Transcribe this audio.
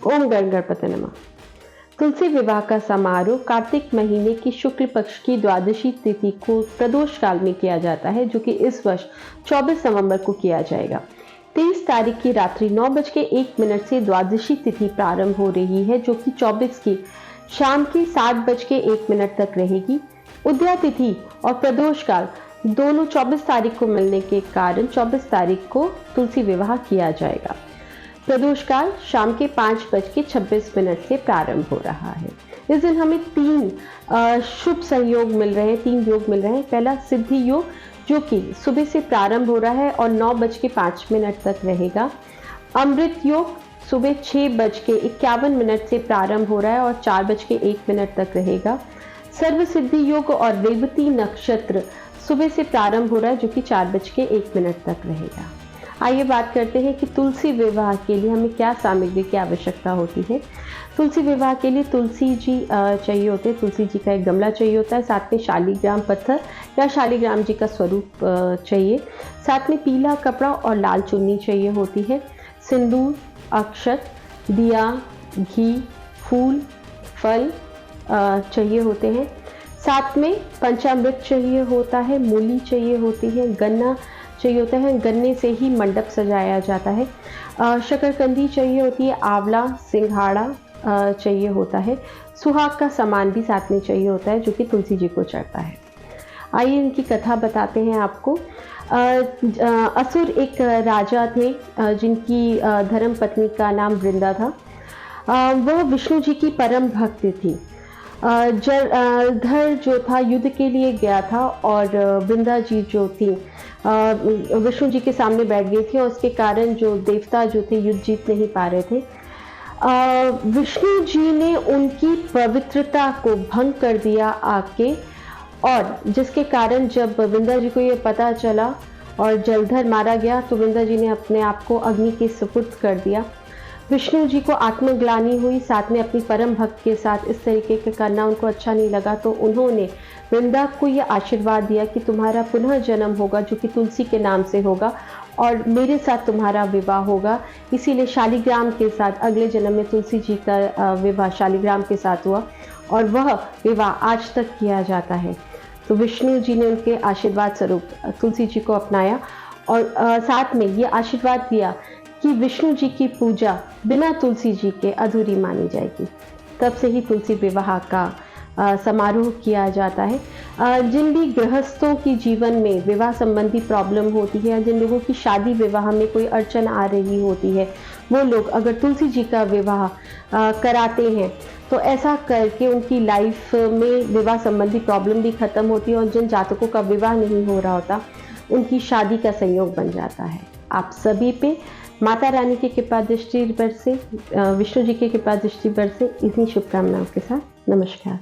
ओम गणपते नमः। तुलसी विवाह का समारोह कार्तिक महीने की शुक्ल पक्ष की द्वादशी तिथि को प्रदोष काल में किया जाता है, जो कि इस वर्ष 24 नवंबर को किया जाएगा। 23 तारीख की रात्रि 9:01 से द्वादशी तिथि प्रारंभ हो रही है, जो कि 24 की शाम के 7:01 तक रहेगी। उद्या तिथि और प्रदोष काल दोनों 24 तारीख को मिलने के कारण 24 तारीख को तुलसी विवाह किया जाएगा। प्रदोष काल शाम के 5:26 से प्रारंभ हो रहा है। इस दिन हमें 3 शुभ संयोग मिल रहे हैं, 3 योग मिल रहे हैं। पहला सिद्धि योग, जो कि सुबह से प्रारंभ हो रहा है और 9:05 तक रहेगा। अमृत योग सुबह 6:51 से प्रारंभ हो रहा है और 4:01 तक रहेगा। सर्व सिद्धि योग और रेवती नक्षत्र सुबह से प्रारंभ हो रहा है, जो कि 4:01 तक रहेगा। आइए बात करते हैं कि तुलसी विवाह के लिए हमें क्या सामग्री की आवश्यकता होती है। तुलसी विवाह के लिए तुलसी जी चाहिए होते हैं। तुलसी जी का एक गमला चाहिए होता है, साथ में शालिग्राम पत्थर या शालिग्राम जी का स्वरूप चाहिए, साथ में पीला कपड़ा और लाल चुन्नी चाहिए होती है। सिंदूर, अक्षत, दिया, घी, फूल, फल चाहिए होते हैं। साथ में पंचामृत चाहिए होता है, मूली चाहिए होती है, गन्ना चाहिए होता है, गन्ने से ही मंडप सजाया जाता है। शकरकंदी चाहिए होती है, आंवला, सिंघाड़ा चाहिए होता है। सुहाग का सामान भी साथ में चाहिए होता है, जो कि तुलसी जी को चढ़ता है। आइए इनकी कथा बताते हैं आपको। असुर एक राजा थे, जिनकी धर्म पत्नी का नाम वृंदा था। वह विष्णु जी की परम भक्त थी। जलधर जो था युद्ध के लिए गया था और वृंदा जी जो थी विष्णु जी के सामने बैठ गई थी और उसके कारण जो देवता जो थे युद्ध जीत नहीं पा रहे थे। विष्णु जी ने उनकी पवित्रता को भंग कर दिया आके, और जिसके कारण जब वृंदा जी को ये पता चला और जलधर मारा गया तो वृंदा जी ने अपने आप को अग्नि के सुपुर्द कर दिया। विष्णु जी को आत्मग्लानि हुई, साथ में अपनी परम भक्त के साथ इस तरीके के करना उनको अच्छा नहीं लगा, तो उन्होंने वृंदा को यह आशीर्वाद दिया कि तुम्हारा पुनः जन्म होगा, जो कि तुलसी के नाम से होगा, और मेरे साथ तुम्हारा विवाह होगा। इसीलिए शालिग्राम के साथ अगले जन्म में तुलसी जी का विवाह शालिग्राम के साथ हुआ और वह विवाह आज तक किया जाता है। तो विष्णु जी ने उनके आशीर्वाद स्वरूप तुलसी जी को अपनाया और साथ में ये आशीर्वाद दिया कि विष्णु जी की पूजा बिना तुलसी जी के अधूरी मानी जाएगी। तब से ही तुलसी विवाह का समारोह किया जाता है। जिन भी गृहस्थों की जीवन में विवाह संबंधी प्रॉब्लम होती है, जिन लोगों की शादी विवाह में कोई अड़चन आ रही होती है, वो लोग अगर तुलसी जी का विवाह कराते हैं तो ऐसा करके उनकी लाइफ में विवाह संबंधी प्रॉब्लम भी खत्म होती है और जिन जातकों का विवाह नहीं हो रहा होता उनकी शादी का संयोग बन जाता है। आप सभी पे माता रानी की कृपा दृष्टि बरसे, विष्णु जी की कृपा दृष्टि बरसे, इन्हीं शुभकामनाओं के साथ नमस्कार।